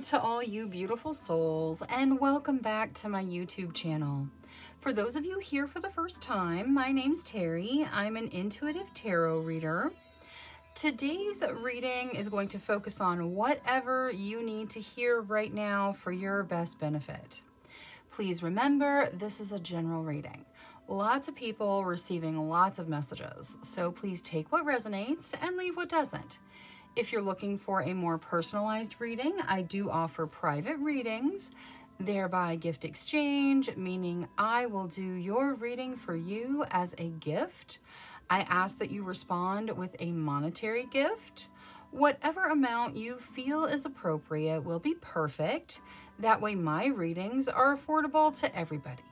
to all you beautiful souls, and welcome back to my YouTube channel. For those of you here for the first time, my name's Cheri. I'm an intuitive tarot reader. Today's reading is going to focus on whatever you need to hear right now for your best benefit. Please remember, this is a general reading. Lots of people receiving lots of messages, so please take what resonates and leave what doesn't. If you're looking for a more personalized reading, I do offer private readings, thereby gift exchange, meaning I will do your reading for you as a gift. I ask that you respond with a monetary gift. Whatever amount you feel is appropriate will be perfect. That way my readings are affordable to everybody.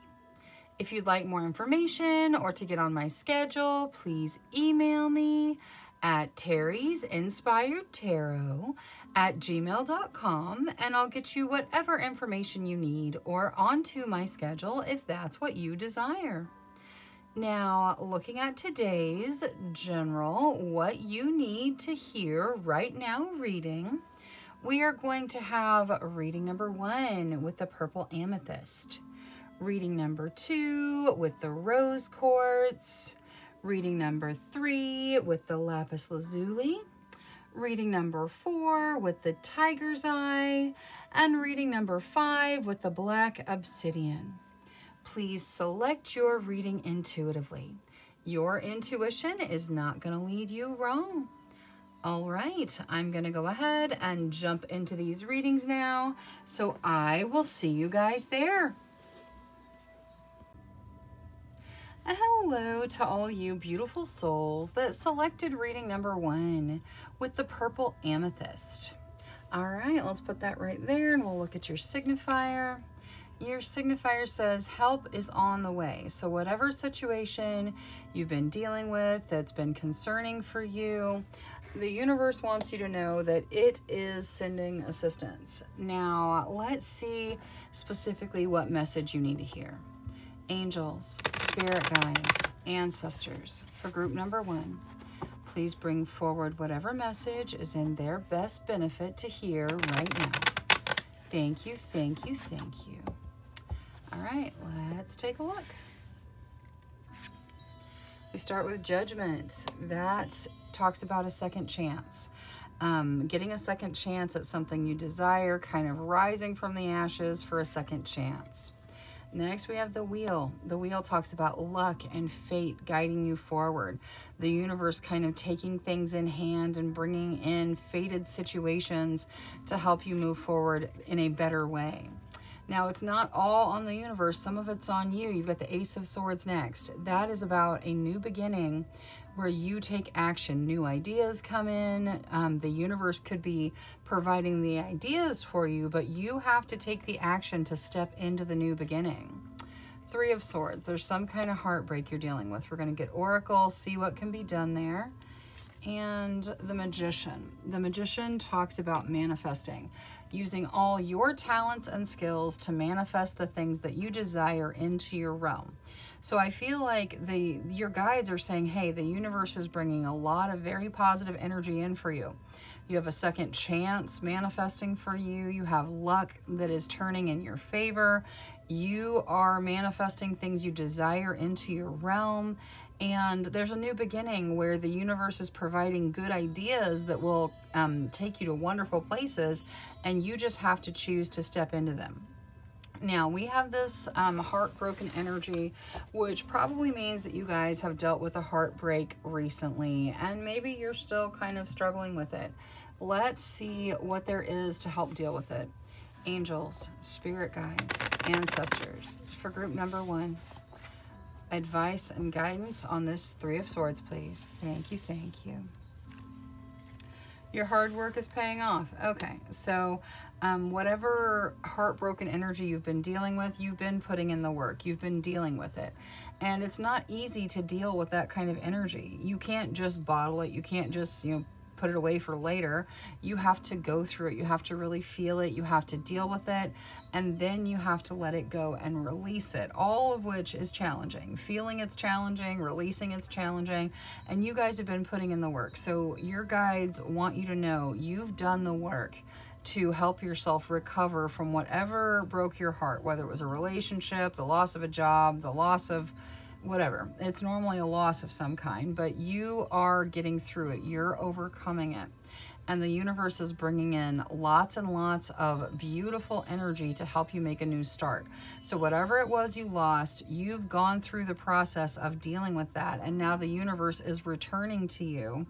If you'd like more information or to get on my schedule, please email me at terrysinspiredtarot@gmail.com, and I'll get you whatever information you need or onto my schedule if that's what you desire. Now, looking at today's general, what you need to hear right now reading, we are going to have reading number 1 with the purple amethyst, reading number 2 with the rose quartz, reading number 3 with the lapis lazuli, reading number 4 with the tiger's eye, and reading number 5 with the black obsidian. Please select your reading intuitively. Your intuition is not going to lead you wrong. All right, I'm going to go ahead and jump into these readings now, so I will see you guys there. Hello to all you beautiful souls that selected reading number 1 with the purple amethyst. All right, let's put that right there and we'll look at your signifier. Your signifier says help is on the way. So whatever situation you've been dealing with that's been concerning for you, the universe wants you to know that it is sending assistance. Now, let's see specifically what message you need to hear. Angels, spirit guides, ancestors, for group number 1, please bring forward whatever message is in their best benefit to hear right now. Thank you, thank you, thank you. All right, let's take a look. We start with judgment. That talks about a second chance. Getting a second chance at something you desire, kind of rising from the ashes for a second chance. Next, we have the wheel. The wheel talks about luck and fate guiding you forward. The universe kind of taking things in hand and bringing in fated situations to help you move forward in a better way. Now, it's not all on the universe. Some of it's on you. You've got the Ace of Swords next. That is about a new beginning where you take action. New ideas come in. The universe could be providing the ideas for you, but you have to take the action to step into the new beginning. 3 of Swords. There's some kind of heartbreak you're dealing with. We're going to get Oracle, see what can be done there. And the Magician. The Magician talks about manifesting, using all your talents and skills to manifest the things that you desire into your realm. So I feel like your guides are saying, hey, the universe is bringing a lot of very positive energy in for you. You have a second chance manifesting for you. You have luck that is turning in your favor. You are manifesting things you desire into your realm. And there's a new beginning where the universe is providing good ideas that will take you to wonderful places, and you just have to choose to step into them. Now, we have this heartbroken energy, which probably means that you guys have dealt with a heartbreak recently, and maybe you're still kind of struggling with it. Let's see what there is to help deal with it. Angels, spirit guides, ancestors, for group number 1. Advice and guidance on this 3 of Swords, please. Thank you, thank you. Your hard work is paying off. Okay, so whatever heartbroken energy you've been dealing with, you've been putting in the work. You've been dealing with it. And it's not easy to deal with that kind of energy. You can't just bottle it. You can't just, put it away for later. You have to go through it. You have to really feel it. You have to deal with it. And then you have to let it go and release it. All of which is challenging. Feeling it's challenging, releasing it's challenging. And you guys have been putting in the work. So your guides want you to know you've done the work. to help yourself recover from whatever broke your heart, whether it was a relationship, the loss of a job, the loss of whatever. It's normally a loss of some kind, but you are getting through it. You're overcoming it. And the universe is bringing in lots and lots of beautiful energy to help you make a new start. So whatever it was you lost, you've gone through the process of dealing with that. And now the universe is returning to you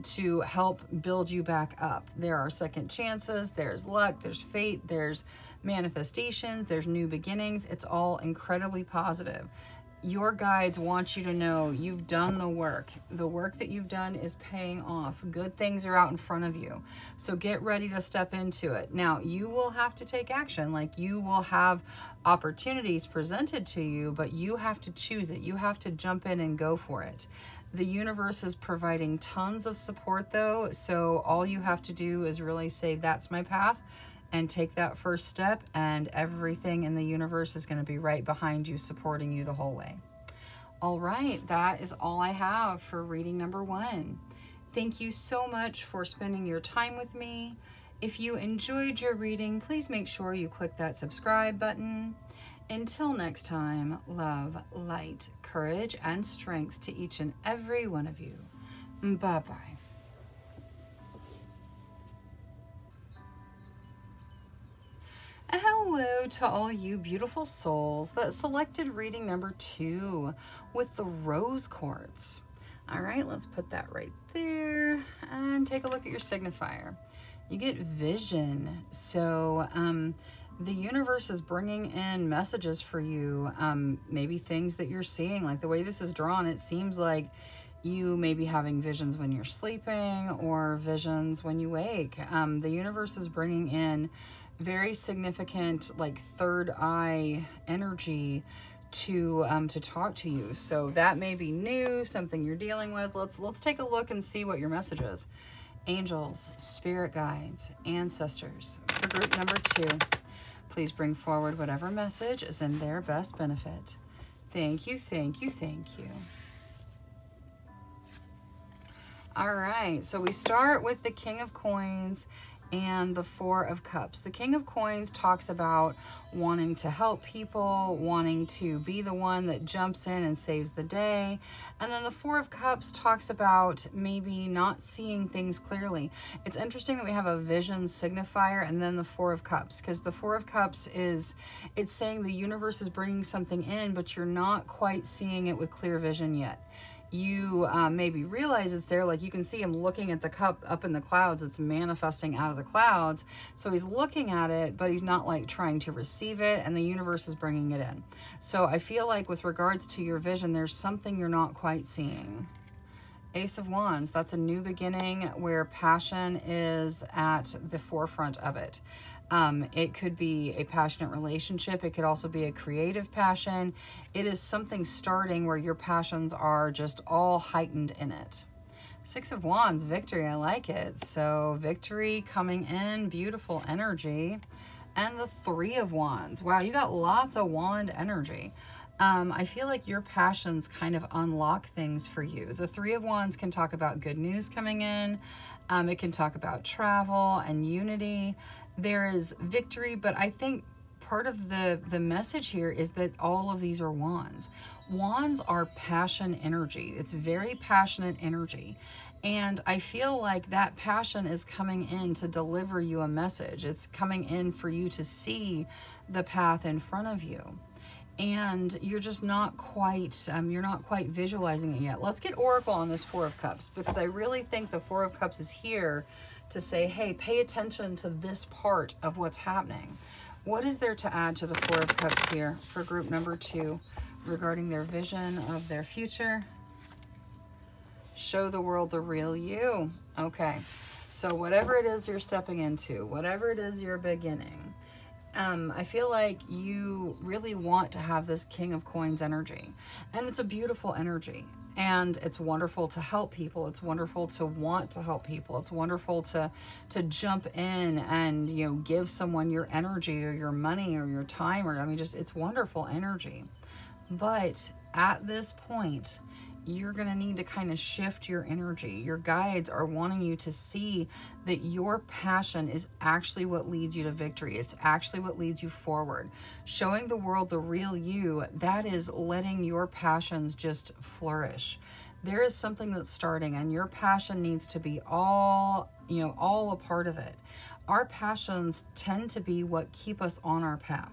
to help build you back up. There are second chances, there's luck, there's fate, there's manifestations, there's new beginnings. It's all incredibly positive. Your guides want you to know you've done the work. The work that you've done is paying off. Good things are out in front of you. So get ready to step into it. Now, you will have to take action. Like, you will have opportunities presented to you, but you have to choose it. You have to jump in and go for it. The universe is providing tons of support though. So all you have to do is really say, that's my path, and take that first step, and everything in the universe is going to be right behind you, supporting you the whole way. All right, that is all I have for reading number 1. Thank you so much for spending your time with me. If you enjoyed your reading, please make sure you click that subscribe button. Until next time, love, light, courage, and strength to each and every one of you. Bye-bye. Hello to all you beautiful souls that selected reading number 2 with the rose quartz. All right, let's put that right there and take a look at your signifier. You get vision. So the universe is bringing in messages for you, maybe things that you're seeing. Like the way this is drawn, it seems like you may be having visions when you're sleeping or visions when you wake. The universe is bringing in very significant, like, third eye energy to talk to you. So that may be new, something you're dealing with. Let's take a look and see what your message is. Angels, spirit guides, ancestors. For group number 2, please bring forward whatever message is in their best benefit. Thank you, thank you, thank you. All right, so we start with the King of Coins and the Four of Cups. The King of Coins talks about wanting to help people, wanting to be the one that jumps in and saves the day. And then the Four of Cups talks about maybe not seeing things clearly. It's interesting that we have a vision signifier and then the Four of Cups, because the Four of Cups it's saying the universe is bringing something in, but you're not quite seeing it with clear vision yet. You maybe realize it's there, like you can see him looking at the cup up in the clouds. It's manifesting out of the clouds. So he's looking at it, but he's not like trying to receive it, and the universe is bringing it in. So I feel like with regards to your vision, there's something you're not quite seeing. Ace of Wands, that's a new beginning where passion is at the forefront of it. It could be a passionate relationship. It could also be a creative passion. It is something starting where your passions are just all heightened in it. Six of Wands, victory, I like it. So victory coming in, beautiful energy. And the Three of Wands. Wow, you got lots of wand energy. I feel like your passions kind of unlock things for you. The Three of Wands can talk about good news coming in. It can talk about travel and unity. There is victory, but I think part of the message here is that all of these are wands. Wands are passion energy. It's very passionate energy. And I feel like that passion is coming in to deliver you a message. It's coming in for you to see the path in front of you. And you're just not quite, you're not quite visualizing it yet. Let's get Oracle on this Four of Cups, because I really think the Four of Cups is here to say, hey, pay attention to this part of what's happening. What is there to add to the Four of Cups here for group number 2 regarding their vision of their future? Show the world the real you. Okay, so whatever it is you're stepping into, whatever it is you're beginning, I feel like you really want to have this King of Coins energy. And it's a beautiful energy. And it's wonderful to help people. It's wonderful to want to help people. It's wonderful to jump in and, you know, give someone your energy or your money or your time, or, I mean, just, it's wonderful energy. But at this point, you're going to need to kind of shift your energy. Your guides are wanting you to see that your passion is actually what leads you to victory. It's actually what leads you forward. Showing the world the real you, that is letting your passions just flourish. There is something that's starting, and your passion needs to be all a part of it. Our passions tend to be what keep us on our path.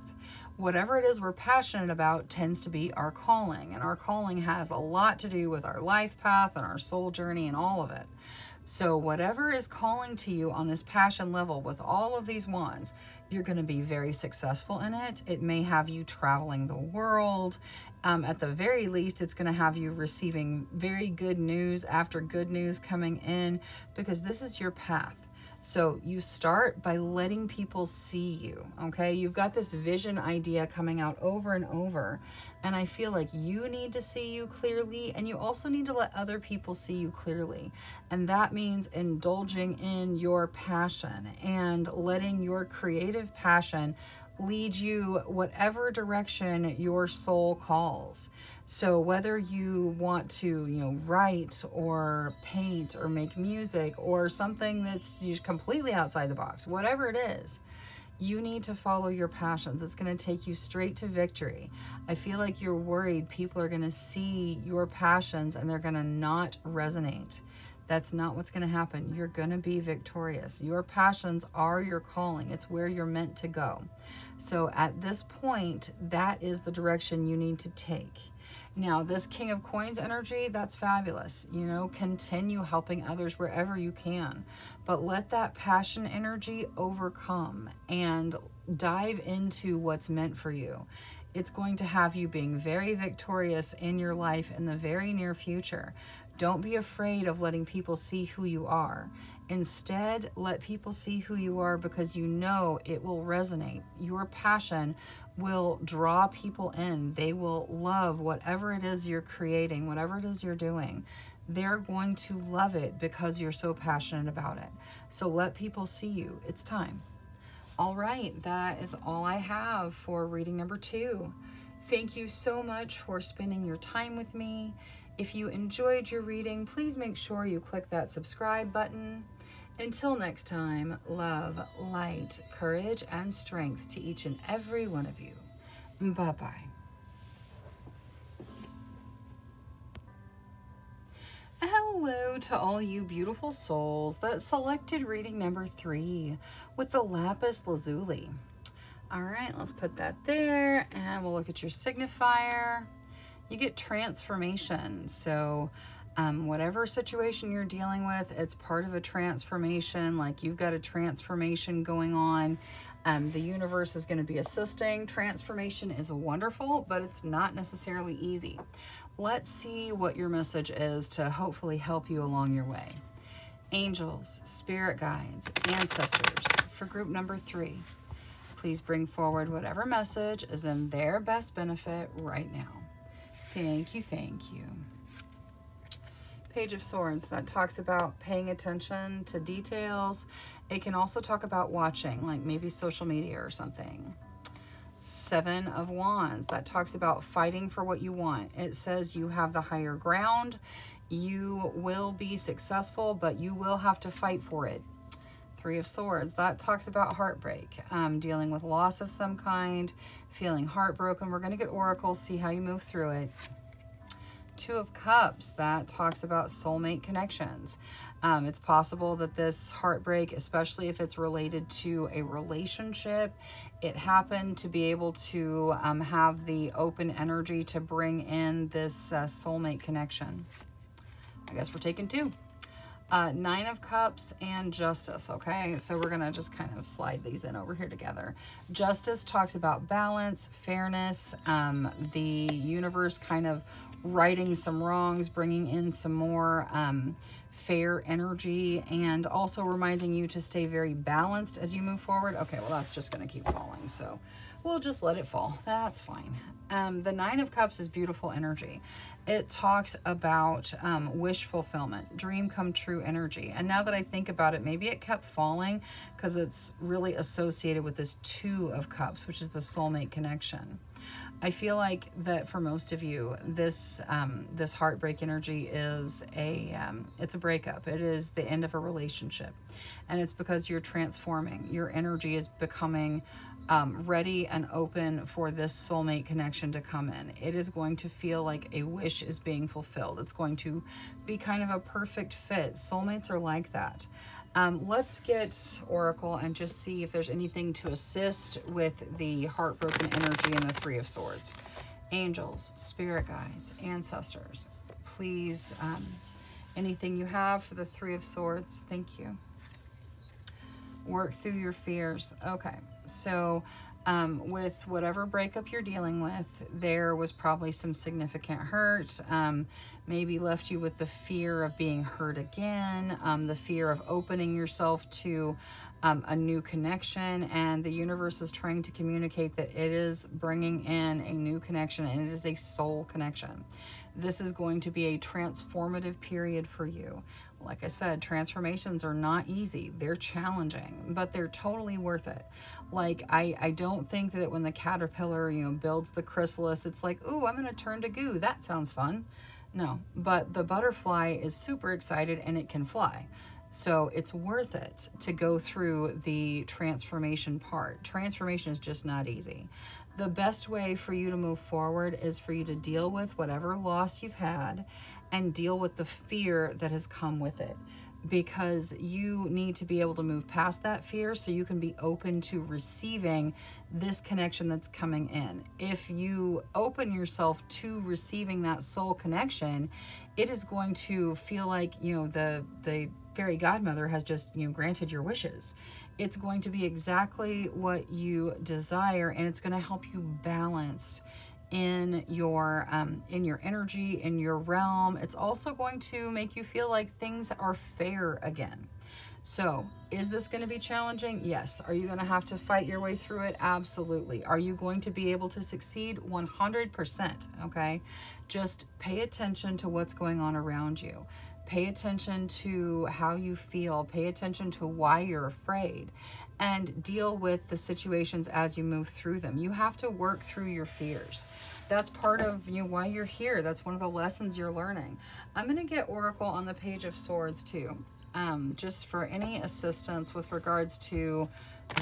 Whatever it is we're passionate about tends to be our calling, and our calling has a lot to do with our life path and our soul journey and all of it. So whatever is calling to you on this passion level with all of these wands, you're going to be very successful in it. It may have you traveling the world. At the very least, it's going to have you receiving very good news after good news coming in, because this is your path. So you start by letting people see you, okay? You've got this vision idea coming out over and over, and I feel like you need to see you clearly, and you also need to let other people see you clearly. And that means indulging in your passion and letting your creative passion lead you whatever direction your soul calls. So whether you want to, write or paint or make music or something that's just completely outside the box, whatever it is, you need to follow your passions. It's going to take you straight to victory. I feel like you're worried people are going to see your passions and they're going to not resonate. That's not what's going to happen. You're going to be victorious. Your passions are your calling. It's where you're meant to go. So at this point, that is the direction you need to take. Now, this King of Coins energy, that's fabulous. Continue helping others wherever you can. But let that passion energy overcome and dive into what's meant for you. It's going to have you being very victorious in your life in the very near future. Don't be afraid of letting people see who you are. Instead, let people see who you are, because you know it will resonate. Your passion will draw people in. They will love whatever it is you're creating, whatever it is you're doing. They're going to love it because you're so passionate about it. So let people see you. It's time. All right, that is all I have for reading number 2. Thank you so much for spending your time with me. If you enjoyed your reading, please make sure you click that subscribe button. Until next time, love, light, courage, and strength to each and every one of you. Bye-bye. Hello to all you beautiful souls that selected reading number 3 with the lapis lazuli. All right, let's put that there, and we'll look at your signifier. You get transformation. So whatever situation you're dealing with, it's part of a transformation. Like you've got a transformation going on. The universe is going to be assisting. Transformation is wonderful, but it's not necessarily easy. Let's see what your message is to hopefully help you along your way. Angels, spirit guides, ancestors, for group number 3, please bring forward whatever message is in their best benefit right now. Thank you, thank you. Page of Swords, that talks about paying attention to details. It can also talk about watching, like maybe social media or something. 7 of Wands, that talks about fighting for what you want. It says you have the higher ground. You will be successful, but you will have to fight for it. 3 of Swords, that talks about heartbreak, dealing with loss of some kind, feeling heartbroken. We're going to get oracles, see how you move through it. 2 of Cups, that talks about soulmate connections. It's possible that this heartbreak, especially if it's related to a relationship, it happened to be able to have the open energy to bring in this soulmate connection. I guess we're taking 2. 9 of Cups and Justice, okay? So we're going to just kind of slide these in over here together. Justice talks about balance, fairness, the universe kind of righting some wrongs, bringing in some more fair energy, and also reminding you to stay very balanced as you move forward. Okay, well, that's just going to keep falling. So we'll just let it fall. That's fine. The Nine of Cups is beautiful energy. It talks about wish fulfillment, dream come true energy. And now that I think about it, maybe it kept falling because it's really associated with this Two of Cups, which is the soulmate connection. I feel like that for most of you, this this heartbreak energy is it's a breakup. It is the end of a relationship, and it's because you're transforming. Your energy is becoming ready and open for this soulmate connection to come in. It is going to feel like a wish is being fulfilled. It's going to be kind of a perfect fit. Soulmates are like that. Let's get Oracle and just see if there's anything to assist with the heartbroken energy and the Three of Swords. Angels, spirit guides, ancestors, please, anything you have for the Three of Swords. Thank you. Work through your fears. Okay, so with whatever breakup you're dealing with, there was probably some significant hurt, maybe left you with the fear of being hurt again, the fear of opening yourself to a new connection, and the universe is trying to communicate that it is bringing in a new connection, and it is a soul connection. This is going to be a transformative period for you. Like I said, transformations are not easy. They're challenging, but they're totally worth it. Like, I don't think that when the caterpillar, you know, builds the chrysalis, it's like, ooh, I'm going to turn to goo. That sounds fun. No, but the butterfly is super excited and it can fly. So it's worth it to go through the transformation part. Transformation is just not easy. The best way for you to move forward is for you to deal with whatever loss you've had and deal with the fear that has come with it, because you need to be able to move past that fear so you can be open to receiving this connection that's coming in. If you open yourself to receiving that soul connection, it is going to feel like, you know, the fairy godmother has just, you know, granted your wishes. It's going to be exactly what you desire, and it's going to help you balance in your energy, in your realm. It's also going to make you feel like things are fair again. So is this going to be challenging? Yes. Are you going to have to fight your way through it? Absolutely. Are you going to be able to succeed? 100%. Okay. Just pay attention to what's going on around you. Pay attention to how you feel. Pay attention to why you're afraid, and deal with the situations as you move through them. You have to work through your fears. That's part of, you know, why you're here. That's one of the lessons you're learning. I'm going to get Oracle on the Page of Swords too, just for any assistance with regards to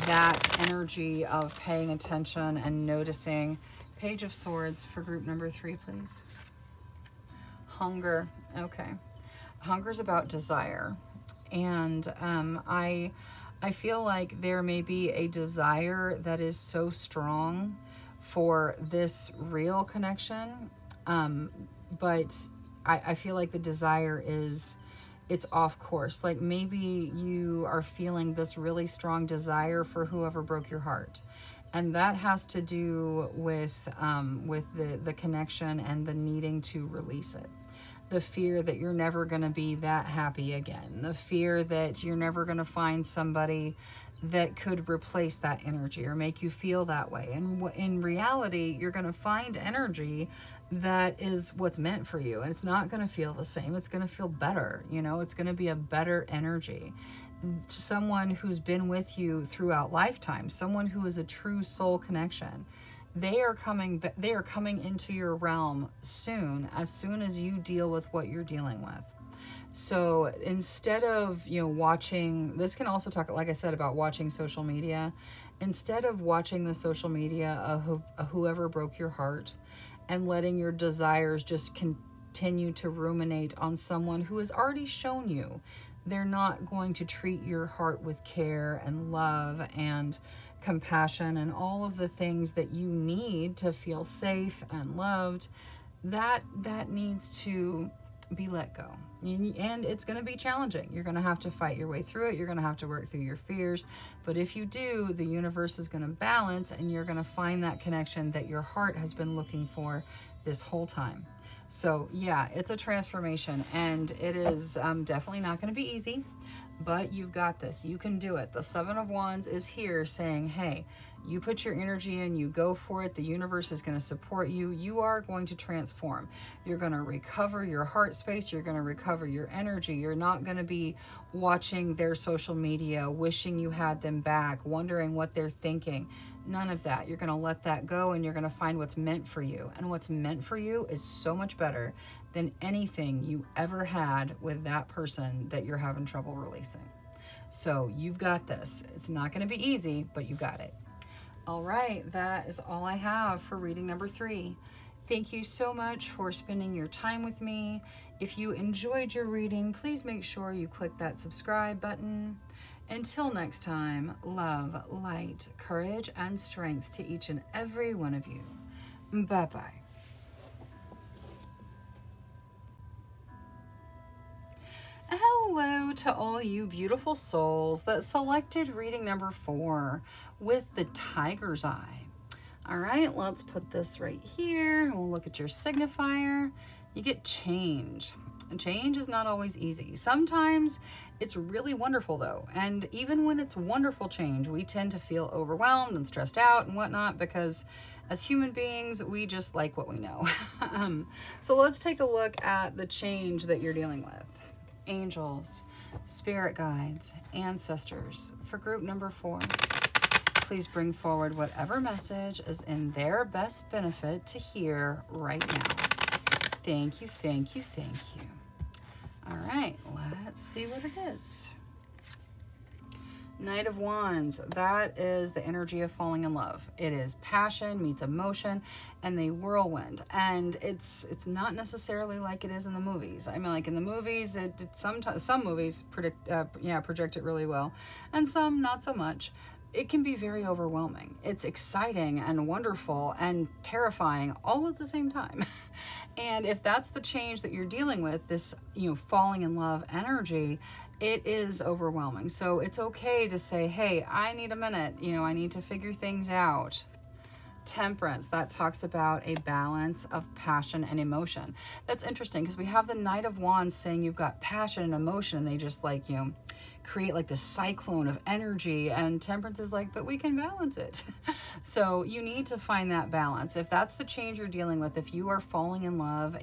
that energy of paying attention and noticing. Page of Swords for group number 3, please. Hunger. Okay. Hunger is about desire, and I feel like there may be a desire that is so strong for this real connection, but I feel like the desire it's off course. Like maybe you are feeling this really strong desire for whoever broke your heart, and that has to do with the connection and the needing to release it. The fear that you're never going to be that happy again. The fear that you're never going to find somebody that could replace that energy or make you feel that way. And in reality, you're going to find energy that is what's meant for you. And it's not going to feel the same. It's going to feel better. You know, it's going to be a better energy. Someone who's been with you throughout lifetime, someone who is a true soul connection. They are coming into your realm soon as you deal with what you're dealing with. So instead of, you know, watching, this can also talk, like I said, about watching social media. Instead of watching the social media of whoever broke your heart and letting your desires just continue to ruminate on someone who has already shown you they're not going to treat your heart with care and love and compassion and all of the things that you need to feel safe and loved, that needs to be let go. And it's going to be challenging. You're going to have to fight your way through it. You're going to have to work through your fears. But if you do, the universe is going to balance, and you're going to find that connection that your heart has been looking for this whole time. So yeah, it's a transformation, and it is definitely not going to be easy, but you've got this. You can do it. The Seven of Wands is here saying, hey, You put your energy in, you go for it. The universe is going to support you. You are going to transform. You're going to recover your heart space. You're going to recover your energy. You're not going to be watching their social media, wishing you had them back, wondering what they're thinking. None of that. You're going to let that go, and you're going to find what's meant for you. And what's meant for you is so much better than anything you ever had with that person that you're having trouble releasing. So you've got this. It's not going to be easy, but you got it. All right, that is all I have for reading number 3. Thank you so much for spending your time with me. If you enjoyed your reading, please make sure you click that subscribe button. Until next time, love, light, courage, and strength to each and every one of you. Bye-bye. Hello to all you beautiful souls that selected reading number 4 with the tiger's eye. All right, let's put this right here. We'll look at your signifier. You get change. And change is not always easy. Sometimes it's really wonderful though. And even when it's wonderful change, we tend to feel overwhelmed and stressed out and whatnot because as human beings, we just like what we know. So let's take a look at the change that you're dealing with. Angels, spirit guides, ancestors. For group number 4, please bring forward whatever message is in their best benefit to hear right now. Thank you, thank you, thank you. All right, let's see what it is. Knight of Wands, that is the energy of falling in love. It is passion meets emotion and the whirlwind. And it's not necessarily like it is in the movies. I mean, like in the movies, sometimes some movies project it really well, and some not so much. It can be very overwhelming. It's exciting and wonderful and terrifying all at the same time. And if that's the change that you're dealing with, this, falling in love energy, it is overwhelming. So it's okay to say, hey, I need a minute. I need to figure things out. Temperance, that talks about a balance of passion and emotion. That's interesting because we have the Knight of Wands saying you've got passion and emotion, and they just create like this cyclone of energy, and Temperance is like, but we can balance it. So you need to find that balance. If that's the change you're dealing with, if you are falling in love,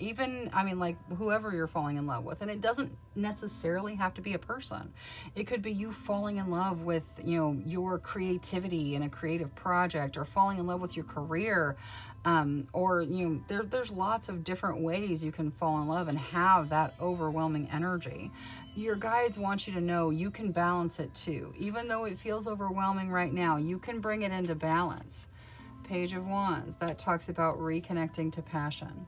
whoever you're falling in love with, and it doesn't necessarily have to be a person. It could be you falling in love with, your creativity in a creative project, or falling in love with your career, or there's lots of different ways you can fall in love and have that overwhelming energy. Your guides want you to know you can balance it too. Even though it feels overwhelming right now, you can bring it into balance. Page of Wands, that talks about reconnecting to passion.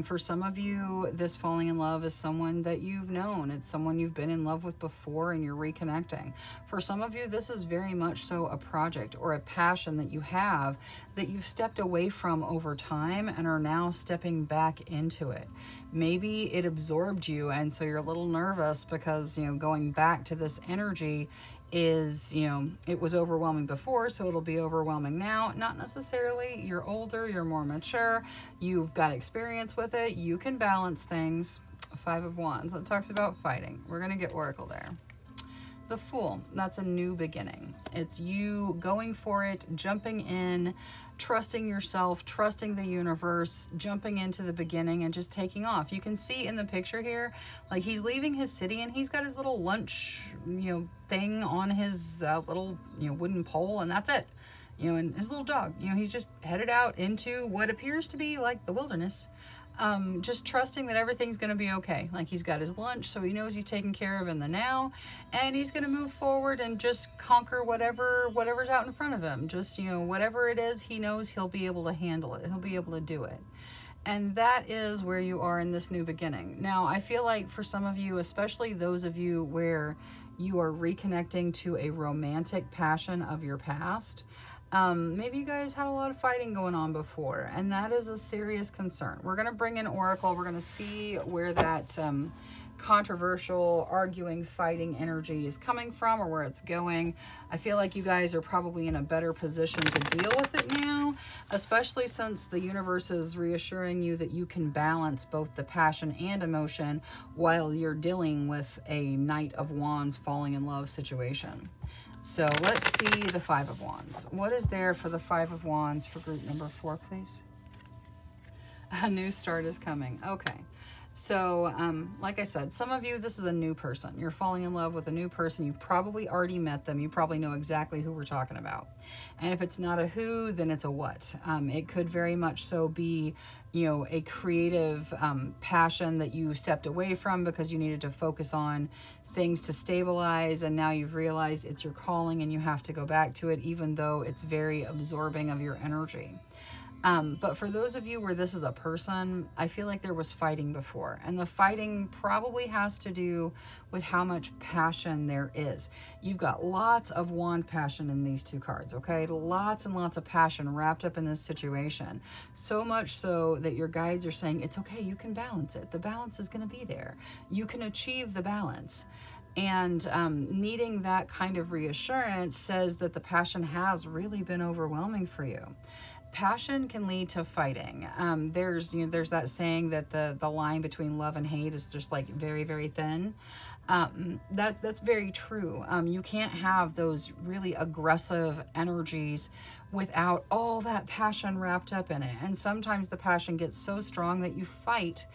For some of you, this falling in love is someone that you've known. It's someone you've been in love with before and you're reconnecting. For some of you, this is very much so a project or a passion that you have that you've stepped away from over time and are now stepping back into it. Maybe it absorbed you, and so you're a little nervous because, going back to this energy is, it was overwhelming before, so it'll be overwhelming now. Not necessarily. You're older, you're more mature, you've got experience with it, you can balance things. 5 of Wands, that talks about fighting. We're going to get Oracle there. The Fool, that's a new beginning. It's you going for it, jumping in, trusting yourself, trusting the universe, jumping into the beginning and just taking off. You can see in the picture here, like he's leaving his city and he's got his little lunch, thing on his little, wooden pole, and that's it. And his little dog, he's just headed out into what appears to be like the wilderness. Just trusting that everything's going to be okay. Like he's got his lunch, so he knows he's taken care of in the now, and he's going to move forward and just conquer whatever's out in front of him. Just, whatever it is, he knows he'll be able to handle it. He'll be able to do it. And that is where you are in this new beginning. Now, I feel like for some of you, especially those of you where you are reconnecting to a romantic passion of your past, maybe you guys had a lot of fighting going on before, and that is a serious concern. We're going to bring in Oracle. We're going to see where that controversial, arguing, fighting energy is coming from or where it's going. I feel like you guys are probably in a better position to deal with it now, especially since the universe is reassuring you that you can balance both the passion and emotion while you're dealing with a Knight of Wands falling in love situation. So let's see the Five of Wands. What is there for the Five of Wands for group number 4, please? A new start is coming. Okay. So, like I said, some of you, this is a new person. You're falling in love with a new person. You've probably already met them. You probably know exactly who we're talking about. And if it's not a who, then it's a what. It could very much so be, you know, a creative passion that you stepped away from because you needed to focus on things to stabilize, and now you've realized it's your calling and you have to go back to it, even though it's very absorbing of your energy. But for those of you where this is a person, I feel like there was fighting before. And the fighting probably has to do with how much passion there is. You've got lots of wand passion in these two cards, okay? Lots and lots of passion wrapped up in this situation. So much so that your guides are saying, it's okay, you can balance it. The balance is going to be there. You can achieve the balance. And needing that kind of reassurance says that the passion has really been overwhelming for you. Passion can lead to fighting. There's that saying that the line between love and hate is just like very, very thin. That's very true. You can't have those really aggressive energies without all that passion wrapped up in it. And sometimes the passion gets so strong that you fight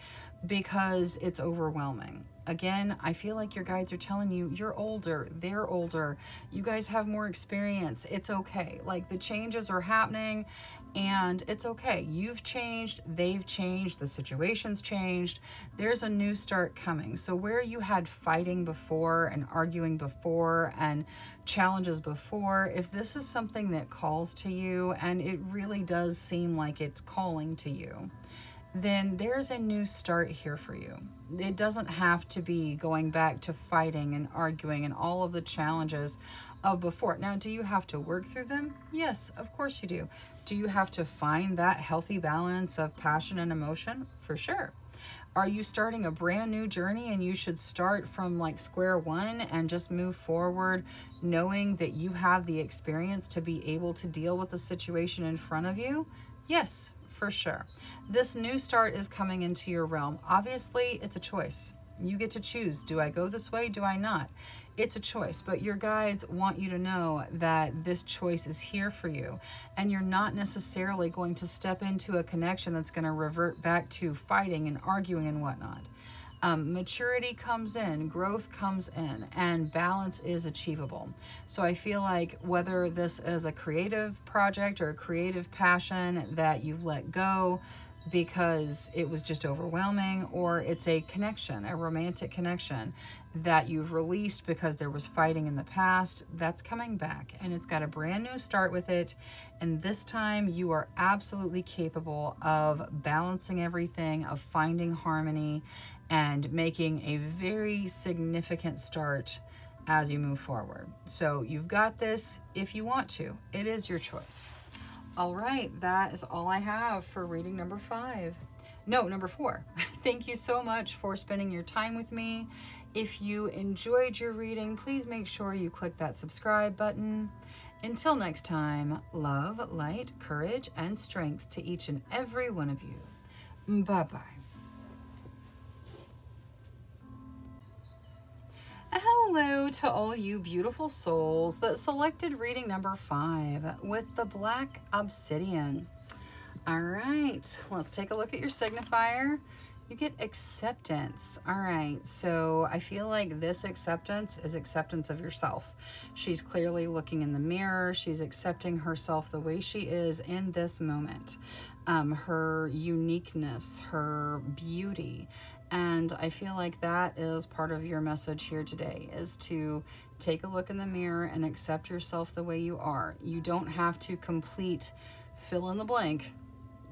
because it's overwhelming. Again, I feel like your guides are telling you, you're older, they're older, you guys have more experience, it's okay. Like, the changes are happening and it's okay. You've changed, they've changed, the situation's changed, there's a new start coming. So where you had fighting before and arguing before and challenges before, if this is something that calls to you, and it really does seem like it's calling to you, then there's a new start here for you. It doesn't have to be going back to fighting and arguing and all of the challenges of before. Now, do you have to work through them? Yes, of course you do. Do you have to find that healthy balance of passion and emotion? For sure. Are you starting a brand new journey and you should start from like square one and just move forward knowing that you have the experience to be able to deal with the situation in front of you? Yes, for sure. This new start is coming into your realm. Obviously, it's a choice. You get to choose. Do I go this way? Do I not? It's a choice, but your guides want you to know that this choice is here for you, and you're not necessarily going to step into a connection that's going to revert back to fighting and arguing and whatnot. Maturity comes in, growth comes in, and balance is achievable. So I feel like whether this is a creative project or a creative passion that you've let go because it was just overwhelming, or it's a connection, a romantic connection that you've released because there was fighting in the past, that's coming back and it's got a brand new start with it. And this time you are absolutely capable of balancing everything, of finding harmony and making a very significant start as you move forward. So you've got this if you want to. It is your choice. All right, that is all I have for reading number 5. No, number 4. Thank you so much for spending your time with me. If you enjoyed your reading, please make sure you click that subscribe button. Until next time, love, light, courage, and strength to each and every one of you. Bye-bye. Hello to all you beautiful souls that selected reading number 5 with the black obsidian. All right, let's take a look at your signifier. You get acceptance. All right, so I feel like this acceptance is acceptance of yourself. She's clearly looking in the mirror. She's accepting herself the way she is in this moment. Her uniqueness, her beauty. And I feel like that is part of your message here today, is to take a look in the mirror and accept yourself the way you are. You don't have to complete fill in the blank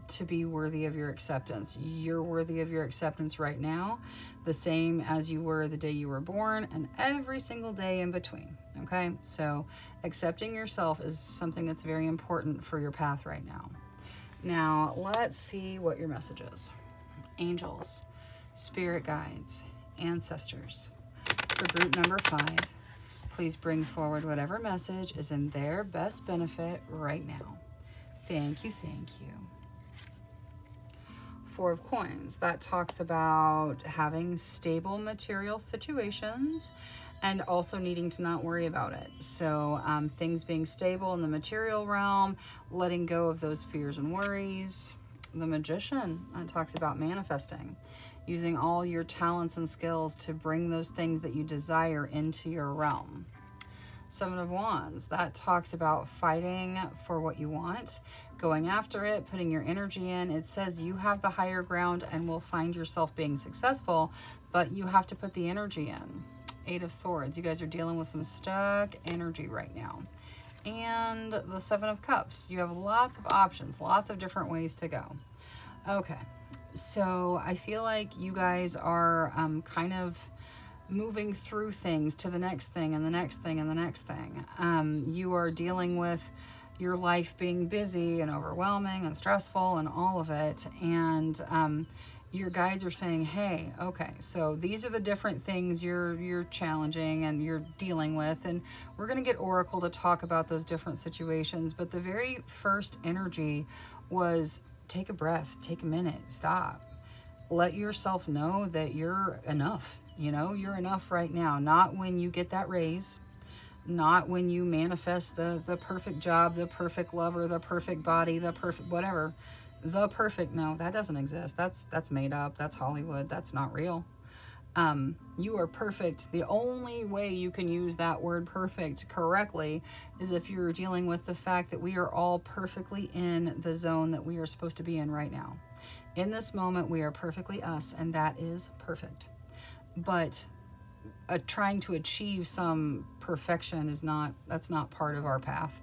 to be worthy of your acceptance. You're worthy of your acceptance right now, the same as you were the day you were born and every single day in between. Okay, so accepting yourself is something that's very important for your path right now. Now, let's see what your message is. Angels, spirit guides, ancestors. For group number 5, please bring forward whatever message is in their best benefit right now. Thank you, thank you. 4 of Coins, that talks about having stable material situations and also needing to not worry about it. So things being stable in the material realm, letting go of those fears and worries. The Magician talks about manifesting, using all your talents and skills to bring those things that you desire into your realm. Seven of Wands, that talks about fighting for what you want, going after it, putting your energy in. It says you have the higher ground and will find yourself being successful, but you have to put the energy in. Eight of Swords, you guys are dealing with some stuck energy right now. And the Seven of Cups, you have lots of options, lots of different ways to go. Okay, so I feel like you guys are kind of moving through things to the next thing and the next thing and the next thing. You are dealing with your life being busy and overwhelming and stressful and all of it. And your guides are saying, hey, okay, so these are the different things you're challenging and you're dealing with. And we're going to get Oracle to talk about those different situations. But the very first energy was take a breath, take a minute, stop. Let yourself know that you're enough. You know, you're enough right now. Not when you get that raise, not when you manifest the perfect job, the perfect lover, the perfect body, the perfect whatever. The perfect, no, that doesn't exist. That's made up. That's Hollywood. That's not real. You are perfect. The only way you can use that word perfect correctly is if you're dealing with the fact that we are all perfectly in the zone that we are supposed to be in right now. In this moment, we are perfectly us, and that is perfect. But trying to achieve some perfection is not, that's not part of our path.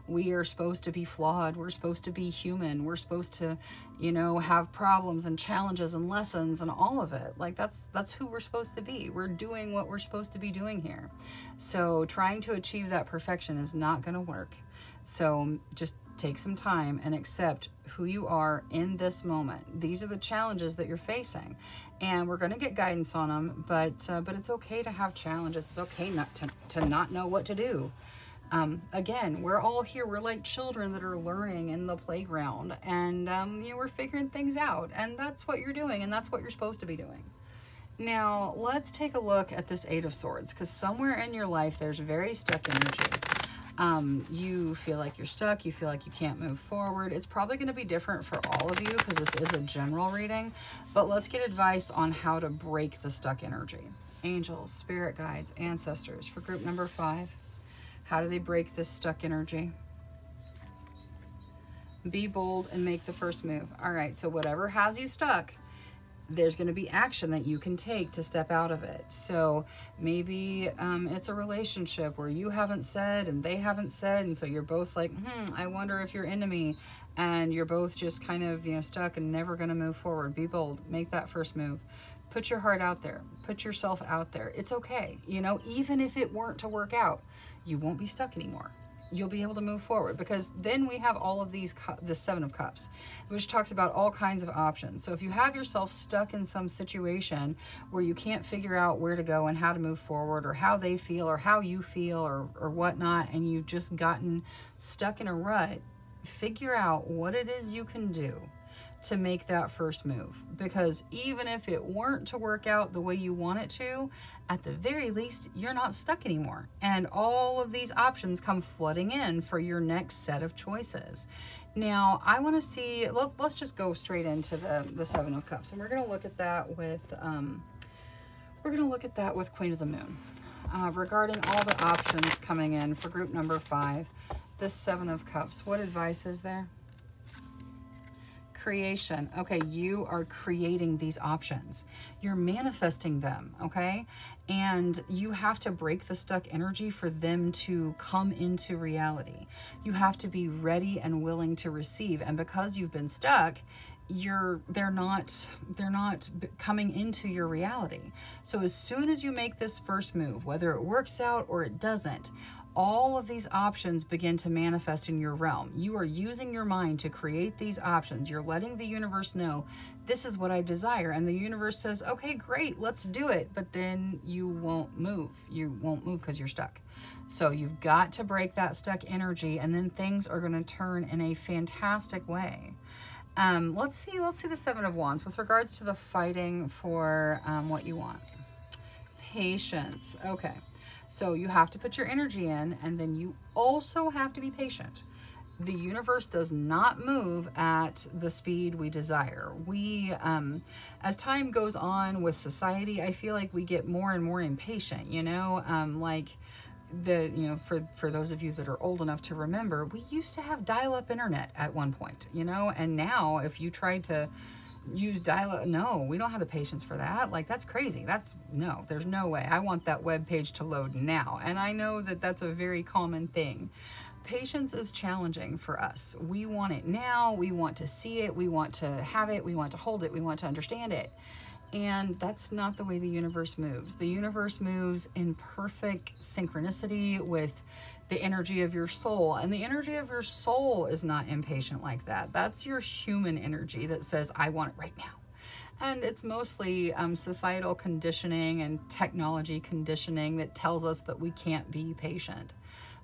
We are supposed to be flawed. We're supposed to be human. We're supposed to, you know, have problems and challenges and lessons and all of it. Like that's who we're supposed to be. We're doing what we're supposed to be doing here. So trying to achieve that perfection is not going to work. So just take some time and accept who you are in this moment. These are the challenges that you're facing, and we're going to get guidance on them. But it's okay to have challenges. It's okay not to not know what to do. Again, we're all here. We're like children that are learning in the playground, and you know, we're figuring things out, and that's what you're doing, and that's what you're supposed to be doing. Now, let's take a look at this Eight of Swords, because somewhere in your life there's very stuck energy. You feel like you're stuck. You feel like you can't move forward. It's probably going to be different for all of you because this is a general reading, but let's get advice on how to break the stuck energy. Angels, spirit guides, ancestors for group number 5. How do they break this stuck energy? Be bold and make the first move. All right, so whatever has you stuck, there's going to be action that you can take to step out of it. So maybe it's a relationship where you haven't said and they haven't said, and so you're both like, I wonder if you're into me, and you're both just kind of, you know, stuck and never going to move forward. Be bold. Make that first move. Put your heart out there. Put yourself out there. It's okay. You know, even if it weren't to work out, you won't be stuck anymore. You'll be able to move forward, because then we have all of these, the Seven of Cups, which talks about all kinds of options. So if you have yourself stuck in some situation where you can't figure out where to go and how to move forward, or how they feel or how you feel or whatnot, and you've just gotten stuck in a rut, figure out what it is you can do to make that first move. Because even if it weren't to work out the way you want it to, at the very least, you're not stuck anymore. And all of these options come flooding in for your next set of choices. Now, I want to see, let's just go straight into the Seven of Cups. And we're going to look at that with, Queen of the Moon. Regarding all the options coming in for group number 5, this Seven of Cups, what advice is there? Creation. Okay, you are creating these options. You're manifesting them, okay? And you have to break the stuck energy for them to come into reality. You have to be ready and willing to receive. And because you've been stuck, they're not coming into your reality. So as soon as you make this first move, whether it works out or it doesn't, all of these options begin to manifest in your realm. You are using your mind to create these options. You're letting the universe know, this is what I desire. And the universe says, okay, great, let's do it. But then you won't move. You won't move because you're stuck. So you've got to break that stuck energy, and then things are going to turn in a fantastic way. Let's see the Seven of Wands with regards to the fighting for what you want. Patience. Okay. So you have to put your energy in, and then you also have to be patient. The universe does not move at the speed we desire. We, as time goes on with society, I feel like we get more and more impatient, you know, like for those of you that are old enough to remember, we used to have dial-up internet at one point, you know, and now if you tried to use dial-up, no, we don't have the patience for that. Like, that's crazy. No, there's no way. I want that web page to load now. And I know that that's a very common thing. Patience is challenging for us. We want it now. We want to see it. We want to have it. We want to hold it. We want to understand it. And that's not the way the universe moves. The universe moves in perfect synchronicity with the energy of your soul. And the energy of your soul is not impatient like that. That's your human energy that says, I want it right now. And it's mostly societal conditioning and technology conditioning that tells us that we can't be patient.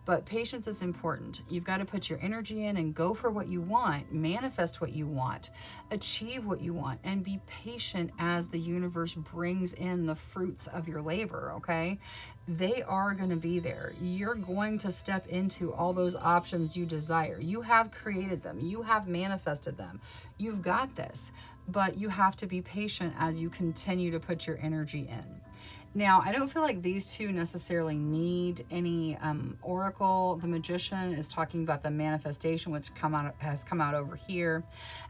But patience is important. You've got to put your energy in and go for what you want, manifest what you want, achieve what you want, and be patient as the universe brings in the fruits of your labor, okay? They are going to be there. You're going to step into all those options you desire. You have created them. You have manifested them. You've got this. But you have to be patient as you continue to put your energy in. Now, I don't feel like these two necessarily need any oracle. The Magician is talking about the manifestation, which has come out over here.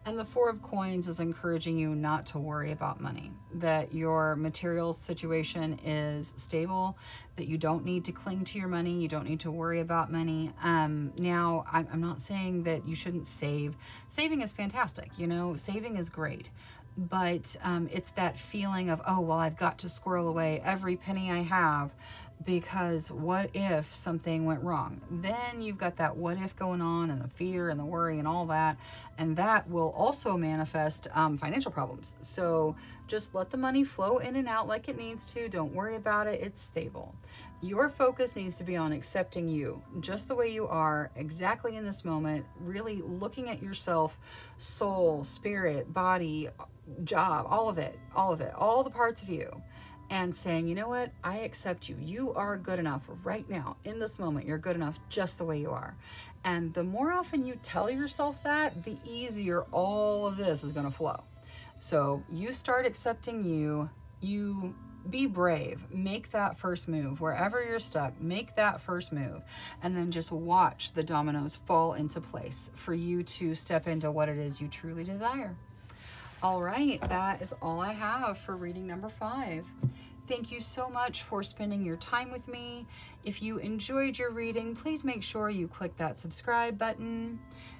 And the Four of Coins is encouraging you not to worry about money, that your material situation is stable, that you don't need to cling to your money. You don't need to worry about money. Now, I'm not saying that you shouldn't save. Saving is fantastic. You know, saving is great. But it's that feeling of, oh, well, I've got to squirrel away every penny I have because what if something went wrong? Then you've got that what if going on, and the fear and the worry and all that. And that will also manifest financial problems. So just let the money flow in and out like it needs to. Don't worry about it. It's stable. Your focus needs to be on accepting you just the way you are, exactly in this moment, really looking at yourself, soul, spirit, body, job, all of it, all the parts of you, and saying, you know what, I accept you. You are good enough right now, in this moment. You're good enough just the way you are. And the more often you tell yourself that, the easier all of this is going to flow. So you start accepting you. You be brave. Make that first move. Wherever you're stuck, make that first move. And then just watch the dominoes fall into place for you to step into what it is you truly desire. All right, that is all I have for reading number 5. Thank you so much for spending your time with me. If you enjoyed your reading, please make sure you click that subscribe button.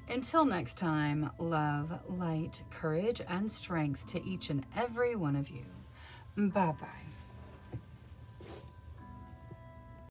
Until next time, love, light, courage, and strength to each and every one of you. Bye-bye.